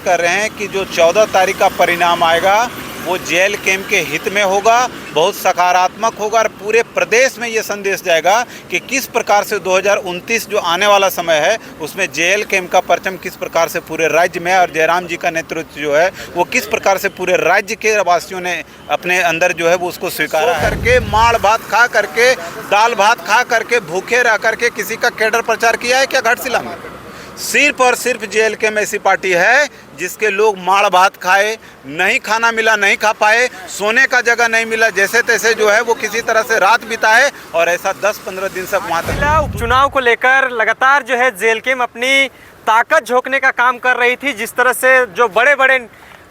कर रहे हैं कि जो 14 तारीख का परिणाम आएगा वो जेल कैंप के हित में होगा, बहुत सकारात्मक होगा और पूरे प्रदेश में ये संदेश जाएगा कि किस प्रकार से 2029 जो आने वाला समय है उसमें जेल कैंप का परचम किस प्रकार से पूरे राज्य में और जयराम जी का नेतृत्व जो है वो किस प्रकार से पूरे राज्य के वासियों ने अपने अंदर जो है वो उसको स्वीकारा करके, माड़ भात खा करके, दाल भात खा करके, भूखे रह करके किसी का कैडर प्रचार किया है क्या घाटशिला में? सिर्फ और सिर्फ जेल कैंप ऐसी पार्टी है जिसके लोग माड़ भात खाए, नहीं खाना मिला, नहीं खा पाए, सोने का जगह नहीं मिला, जैसे तैसे जो है वो किसी तरह से रात बिताए और ऐसा 10-15 दिन से वहाँ तक। उपचुनाव को लेकर लगातार जो है जेल कैंप अपनी ताकत झोंकने का काम कर रही थी। जिस तरह से जो बड़े बड़े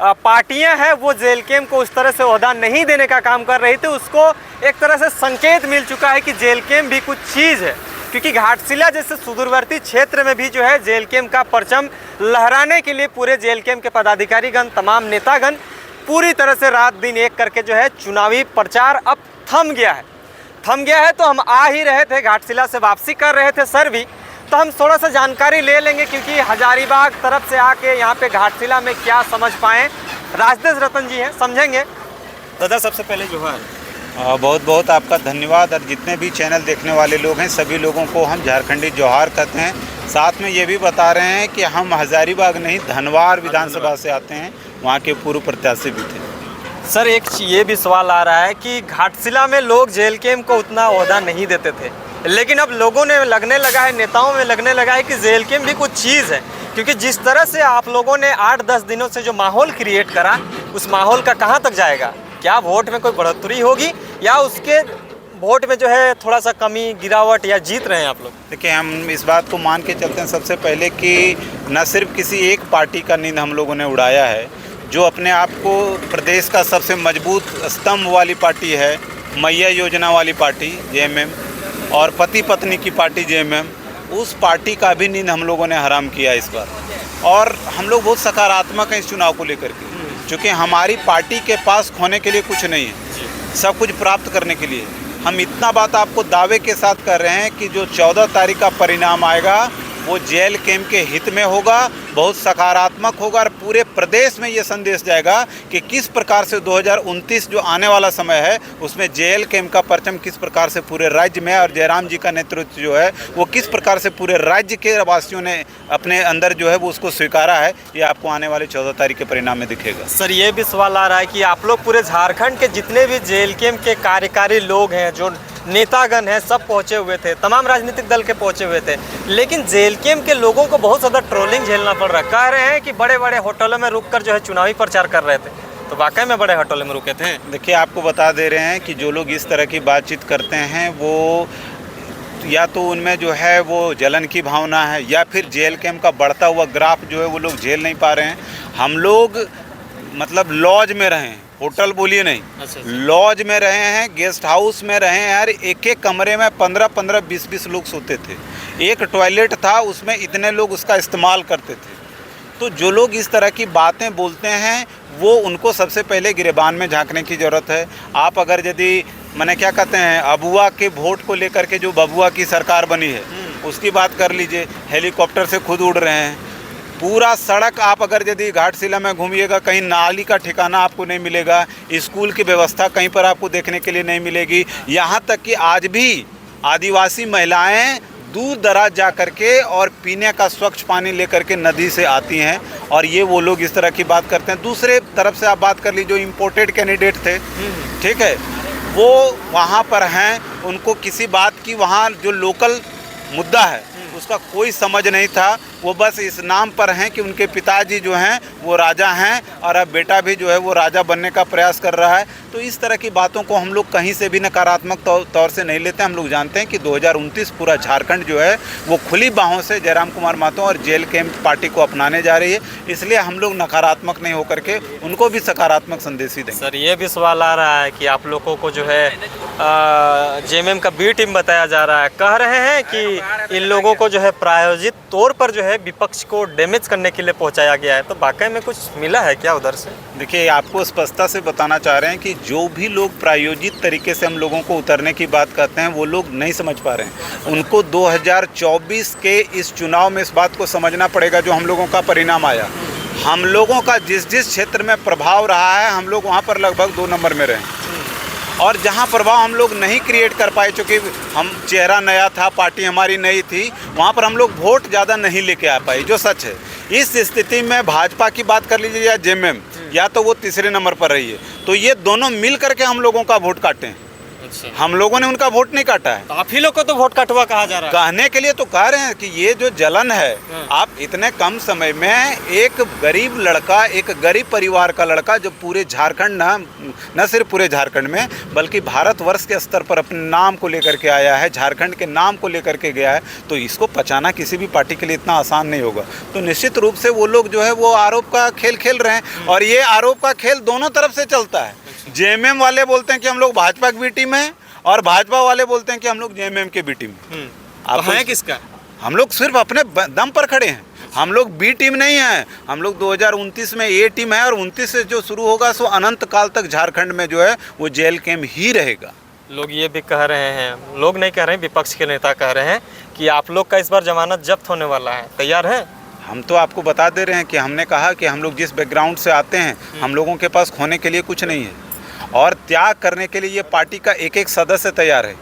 पार्टियां हैं वो जेल कैंप को उस तरह से ओहदा नहीं देने का काम कर रही थी, उसको एक तरह से संकेत मिल चुका है कि जेल कैंप भी कुछ चीज़ है। क्योंकि घाटशिला जैसे सुदूरवर्ती क्षेत्र में भी जो है जेल कैंप का परचम लहराने के लिए पूरे जेल कैंप के पदाधिकारीगण, तमाम नेतागण पूरी तरह से रात दिन एक करके जो है चुनावी प्रचार अब थम गया है। तो हम आ ही रहे थे, घाटशिला से वापसी कर रहे थे सर भी, तो हम थोड़ा सा जानकारी ले लेंगे क्योंकि हजारीबाग तरफ से आके यहाँ पे घाटशिला में क्या समझ पाएँ। राजदेश रतन जी हैं, समझेंगे। दादा सबसे पहले जो है बहुत बहुत आपका धन्यवाद और जितने भी चैनल देखने वाले लोग हैं सभी लोगों को हम झारखंडी जोहार कहते हैं। साथ में ये भी बता रहे हैं कि हम हजारीबाग नहीं धनवार विधानसभा से आते हैं, वहाँ के पूर्व प्रत्याशी भी थे। सर एक ये भी सवाल आ रहा है कि घाटशिला में लोग जेल कैंप को उतना ओहदा नहीं देते थे, लेकिन अब लोगों ने लगने लगा है, नेताओं में लगने लगा है कि जेल कैंप भी कुछ चीज़ है। क्योंकि जिस तरह से आप लोगों ने 8-10 दिनों से जो माहौल क्रिएट करा, उस माहौल का कहाँ तक जाएगा? क्या वोट में कोई बढ़ोतरी होगी या उसके वोट में जो है थोड़ा सा कमी, गिरावट या जीत रहे हैं आप लोग? देखिए, हम इस बात को मान के चलते हैं सबसे पहले कि न सिर्फ किसी एक पार्टी का नींद हम लोगों ने उड़ाया है, जो अपने आप को प्रदेश का सबसे मजबूत स्तंभ वाली पार्टी है, मैया योजना वाली पार्टी जेएमएम और पति पत्नी की पार्टी जेएमएम, उस पार्टी का भी नींद हम लोगों ने हराम किया इस बार। और हम लोग बहुत सकारात्मक हैं इस चुनाव को लेकर के, क्योंकि हमारी पार्टी के पास खोने के लिए कुछ नहीं है, सब कुछ प्राप्त करने के लिए। हम इतना बात आपको दावे के साथ कर रहे हैं कि जो 14 तारीख का परिणाम आएगा वो जेल कैंप के हित में होगा, बहुत सकारात्मक होगा और पूरे प्रदेश में ये संदेश जाएगा कि किस प्रकार से 2029 जो आने वाला समय है उसमें जेल कैंप का परचम किस प्रकार से पूरे राज्य में और जयराम जी का नेतृत्व जो है वो किस प्रकार से पूरे राज्य के वासियों ने अपने अंदर जो है वो उसको स्वीकारा है, ये आपको आने वाले 14 तारीख के परिणाम में दिखेगा। सर ये भी सवाल आ रहा है कि आप लोग पूरे झारखंड के जितने भी जेल कैंप के कार्यकारी लोग हैं, जो नेतागण हैं, सब पहुंचे हुए थे, तमाम राजनीतिक दल के पहुंचे हुए थे, लेकिन जेल कैंप के लोगों को बहुत ज़्यादा ट्रोलिंग झेलना पड़ रहा है। कह रहे हैं कि बड़े बड़े होटलों में रुककर जो है चुनावी प्रचार कर रहे थे, तो वाकई में बड़े होटलों में रुके थे? देखिए, आपको बता दे रहे हैं कि जो लोग इस तरह की बातचीत करते हैं वो या तो उनमें जो है वो जलन की भावना है या फिर जेल कैंप का बढ़ता हुआ ग्राफ जो है वो लोग झेल नहीं पा रहे हैं। हम लोग मतलब लॉज में रहे हैं, होटल बोलिए नहीं, लॉज में रहे हैं, गेस्ट हाउस में रहे हैं। हर एक एक कमरे में 15-15, 20-20 लोग सोते थे, एक टॉयलेट था, उसमें इतने लोग उसका इस्तेमाल करते थे। तो जो लोग इस तरह की बातें बोलते हैं वो उनको सबसे पहले गिरेबान में झांकने की ज़रूरत है। आप अगर यदि मैंने क्या कहते हैं अबुआ के वोट को लेकर के जो बबुआ की सरकार बनी है उसकी बात कर लीजिए, हेलीकॉप्टर से खुद उड़ रहे हैं। पूरा सड़क आप अगर यदि घाटशिला में घूमिएगा कहीं नाली का ठिकाना आपको नहीं मिलेगा, स्कूल की व्यवस्था कहीं पर आपको देखने के लिए नहीं मिलेगी। यहाँ तक कि आज भी आदिवासी महिलाएं दूर दराज जा करके और पीने का स्वच्छ पानी लेकर के नदी से आती हैं, और ये वो लोग इस तरह की बात करते हैं। दूसरे तरफ से आप बात कर लीजिए, जो इम्पोर्टेड कैंडिडेट थे, ठीक है, वो वहाँ पर हैं, उनको किसी बात की वहाँ जो लोकल मुद्दा है उसका कोई समझ नहीं था। वो बस इस नाम पर हैं कि उनके पिताजी जो हैं वो राजा हैं और अब बेटा भी जो है वो राजा बनने का प्रयास कर रहा है। तो इस तरह की बातों को हम लोग कहीं से भी नकारात्मक तौर से नहीं लेते। हम लोग जानते हैं कि 2029 पूरा झारखंड जो है वो खुली बाहों से जयराम कुमार महतो और जेल कैंप पार्टी को अपनाने जा रही है, इसलिए हम लोग नकारात्मक नहीं होकर के उनको भी सकारात्मक संदेश ही देंगे। सर ये भी सवाल आ रहा है कि आप लोगों को जो है जेएमएम का बी टीम बताया जा रहा है, कह रहे हैं कि इन लोगों को जो है प्रायोजित तौर पर जो है विपक्ष को डैमेज करने के लिए पहुंचाया गया है, तो वाकई में कुछ मिला है क्या उधर से? देखिए, आपको स्पष्टता से बताना चाह रहे हैं कि जो भी लोग प्रायोजित तरीके से हम लोगों को उतरने की बात करते हैं वो लोग नहीं समझ पा रहे हैं। उनको 2024 के इस चुनाव में इस बात को समझना पड़ेगा जो हम लोगों का परिणाम आया हम लोगों का जिस जिस क्षेत्र में प्रभाव रहा है, हम लोग वहाँ पर लगभग 2 नंबर में रहे। और जहाँ प्रभाव हम लोग नहीं क्रिएट कर पाए, चूँकि हम चेहरा नया था, पार्टी हमारी नई थी, वहाँ पर हम लोग वोट ज़्यादा नहीं लेके आ पाए, जो सच है। इस स्थिति में भाजपा की बात कर लीजिए या जेएमएम, या तो वो तीसरे नंबर पर रही है, तो ये दोनों मिल करके हम लोगों का वोट काटे हैं। अच्छा। हम लोगों ने उनका वोट नहीं काटा है। तो आप ही लोग को तो वोट कटवा कहा जा रहा है। कहने के लिए तो कह रहे हैं कि ये जो जलन है, आप इतने कम समय में एक गरीब लड़का, एक गरीब परिवार का लड़का जो पूरे झारखंड न सिर्फ पूरे झारखंड में बल्कि भारतवर्ष के स्तर पर अपने नाम को लेकर के आया है, झारखंड के नाम को लेकर के गया है, तो इसको पचाना किसी भी पार्टी के लिए इतना आसान नहीं होगा। तो निश्चित रूप से वो लोग जो है वो आरोप का खेल खेल रहे हैं, और ये आरोप का खेल दोनों तरफ से चलता है। जेएमएम वाले बोलते हैं कि हम लोग भाजपा की बी टीम है, और भाजपा वाले बोलते हैं कि हम लोग जेएमएम के बी टीम। तो है किसका? हम लोग सिर्फ अपने दम पर खड़े हैं। हम लोग बी टीम नहीं है, हम लोग 2029 में ए टीम है, और 29 से जो शुरू होगा सो अनंत काल तक झारखंड में जो है वो जेल कैम्प ही रहेगा। लोग ये भी कह रहे हैं, लोग नहीं कह रहे हैं, विपक्ष के नेता कह रहे हैं कि आप लोग का इस बार जमानत जब्त होने वाला है, तैयार है? हम तो आपको बता दे रहे हैं कि हमने कहा कि हम लोग जिस बैकग्राउंड से आते हैं, हम लोगों के पास खोने के लिए कुछ नहीं है, और त्याग करने के लिए ये पार्टी का एक एक सदस्य तैयार है।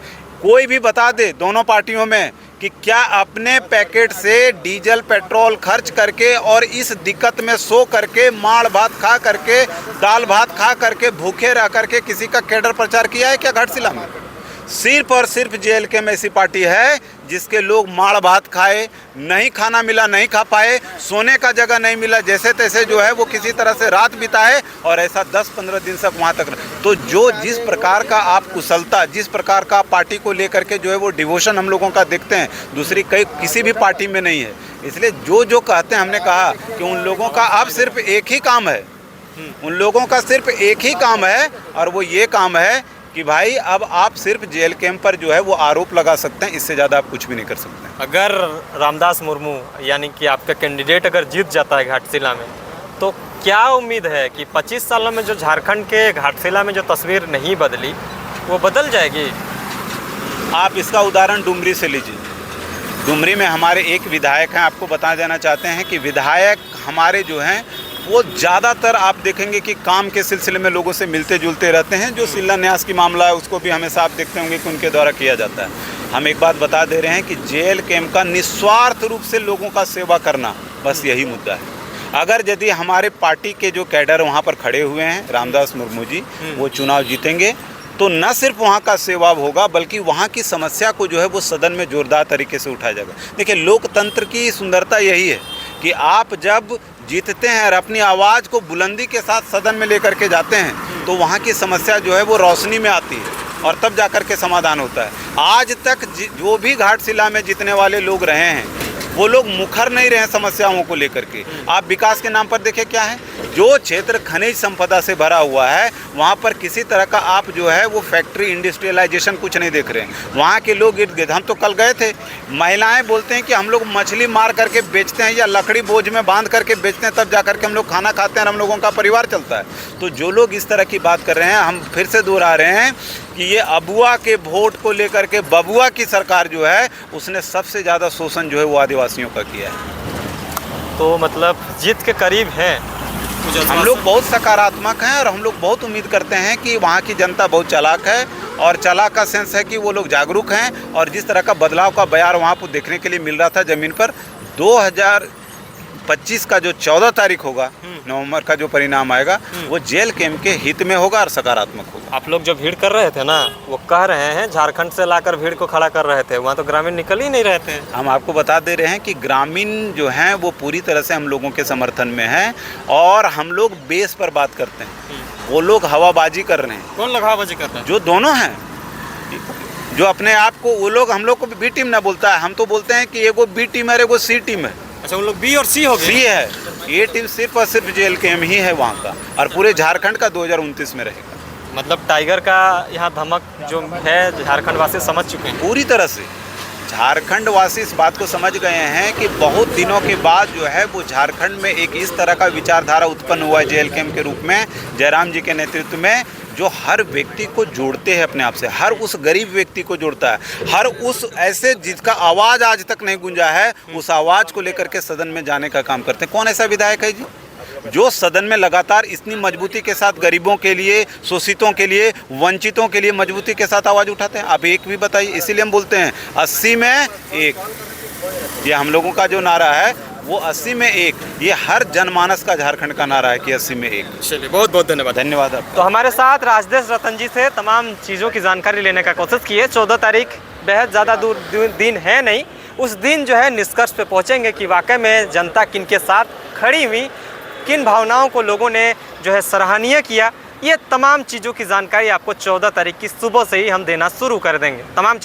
कोई भी बता दे दोनों पार्टियों में कि क्या अपने पैकेट से डीजल पेट्रोल खर्च करके और इस दिक्कत में सो करके, माड़ भात खा करके, दाल भात खा करके, भूखे रह करके किसी का कैडर प्रचार किया है क्या घाटशिला में? सिर्फ और सिर्फ जेएलके में ऐसी पार्टी है जिसके लोग माड़ भात खाए, नहीं खाना मिला, नहीं खा पाए, सोने का जगह नहीं मिला, जैसे तैसे जो है वो किसी तरह से रात बिताए, और ऐसा 10-15 दिन तक वहाँ तक। तो जो जिस प्रकार का आप कुशलता, जिस प्रकार का पार्टी को लेकर के जो है वो डिवोशन हम लोगों का देखते हैं, दूसरी किसी भी पार्टी में नहीं है। इसलिए जो कहते हैं, हमने कहा कि उन लोगों का अब सिर्फ एक ही काम है, उन लोगों का सिर्फ एक ही काम है, और वो ये काम है कि भाई अब आप सिर्फ जेल कैंप पर जो है वो आरोप लगा सकते हैं, इससे ज़्यादा आप कुछ भी नहीं कर सकते। अगर रामदास मुर्मू यानी कि आपका कैंडिडेट अगर जीत जाता है घाटशिला में, तो क्या उम्मीद है कि 25 सालों में जो झारखंड के घाटशिला में जो तस्वीर नहीं बदली वो बदल जाएगी? आप इसका उदाहरण डुमरी से लीजिए। डुमरी में हमारे एक विधायक हैं, आपको बता देना चाहते हैं कि विधायक हमारे जो हैं वो ज़्यादातर आप देखेंगे कि काम के सिलसिले में लोगों से मिलते जुलते रहते हैं। जो शिलान्यास की मामला है उसको भी हमेशा आप देखते होंगे कि उनके द्वारा किया जाता है। हम एक बात बता दे रहे हैं कि जेल कैंप का निस्वार्थ रूप से लोगों का सेवा करना, बस यही मुद्दा है। अगर यदि हमारे पार्टी के जो कैडर वहाँ पर खड़े हुए हैं, रामदास मुर्मू जी, वो चुनाव जीतेंगे तो न सिर्फ वहाँ का सेवा होगा बल्कि वहाँ की समस्या को जो है वो सदन में जोरदार तरीके से उठाया जाएगा। देखिए, लोकतंत्र की सुंदरता यही है कि आप जब जीतते हैं और अपनी आवाज़ को बुलंदी के साथ सदन में लेकर के जाते हैं तो वहाँ की समस्या जो है वो रोशनी में आती है, और तब जाकर के समाधान होता है। आज तक जो भी घाटशिला में जीतने वाले लोग रहे हैं वो लोग मुखर नहीं रहे समस्याओं को लेकर के। आप विकास के नाम पर देखिए क्या है, जो क्षेत्र खनिज संपदा से भरा हुआ है वहाँ पर किसी तरह का आप जो है वो फैक्ट्री इंडस्ट्रियलाइजेशन कुछ नहीं देख रहे हैं। वहाँ के लोग इर्द गिर्द, हम तो कल गए थे, महिलाएं बोलते हैं कि हम लोग मछली मार करके बेचते हैं या लकड़ी बोझ में बांध करके बेचते हैं, तब जा करके हम लोग खाना खाते हैं और हम लोगों का परिवार चलता है। तो जो लोग इस तरह की बात कर रहे हैं, हम फिर से दोहरा रहे हैं कि ये अबुआ के वोट को लेकर के बबुआ की सरकार जो है उसने सबसे ज़्यादा शोषण जो है वो आदिवासियों का किया है। तो मतलब जीत के करीब हैं। हम लोग बहुत सकारात्मक हैं और हम लोग बहुत उम्मीद करते हैं कि वहाँ की जनता बहुत चालाक है, और चालाक का सेंस है कि वो लोग जागरूक हैं, और जिस तरह का बदलाव का बयार वहाँ पर देखने के लिए मिल रहा था ज़मीन पर, 2025 का जो 14 तारीख होगा नवंबर का जो परिणाम आएगा वो जेल कैंप के हित में होगा और सकारात्मक होगा। आप लोग जो भीड़ कर रहे थे ना, वो कह रहे हैं झारखंड से लाकर भीड़ को खड़ा कर रहे थे, वहाँ तो ग्रामीण निकल ही नहीं रहे थे। हम आपको बता दे रहे हैं कि ग्रामीण जो हैं वो पूरी तरह से हम लोगों के समर्थन में हैं, और हम लोग बेस पर बात करते हैं, वो लोग हवाबाजी कर रहे हैं। कौन लोग हवाबाजी कर रहे हैं? जो दोनों हैं, जो अपने आप को, वो लोग, हम लोग को बी टीम ना बोलता है, हम तो बोलते हैं कि एगो बी टीम है, एगो सी टीम है। अच्छा, उन लोग बी और सी हो गए? सी है, ये टीम सिर्फ और सिर्फ जेल कैंप ही है वहाँ का, और पूरे झारखंड का 2029 में रहेगा। मतलब टाइगर का यहाँ धमक जो है झारखंड वासी समझ चुके हैं पूरी तरह से। झारखंड वासी इस बात को समझ गए हैं कि बहुत दिनों के बाद जो है वो झारखंड में एक इस तरह का विचारधारा उत्पन्न हुआ है जेल कैंप के रूप में, जयराम जी के नेतृत्व में, जो हर व्यक्ति को जोड़ते हैं अपने आप से, हर उस गरीब व्यक्ति को जोड़ता है, हर उस ऐसे जिसका आवाज़ आज तक नहीं गूंजा है, उस आवाज़ को लेकर के सदन में जाने का काम करते हैं। कौन ऐसा विधायक है जी? जो सदन में लगातार इतनी मजबूती के साथ गरीबों के लिए, शोषितों के लिए, वंचितों के लिए मजबूती के साथ आवाज़ उठाते हैं। आप एक भी बताइए। इसीलिए हम बोलते हैं 80 में 1। ये हम लोगों का जो नारा है वो 80 में 1, ये हर जनमानस का झारखंड का नारा है कि 80 में 1। चलिए, बहुत बहुत धन्यवाद। धन्यवाद आपका। तो हमारे साथ राजदेश रतन जी से तमाम चीज़ों की जानकारी लेने का कोशिश की है। 14 तारीख बेहद ज़्यादा दूर दिन है नहीं, उस दिन जो है निष्कर्ष पे पहुंचेंगे कि वाकई में जनता किनके साथ खड़ी हुई, किन भावनाओं को लोगों ने जो है सराहनीय किया। ये तमाम चीज़ों की जानकारी आपको 14 तारीख की सुबह से ही हम देना शुरू कर देंगे। तमाम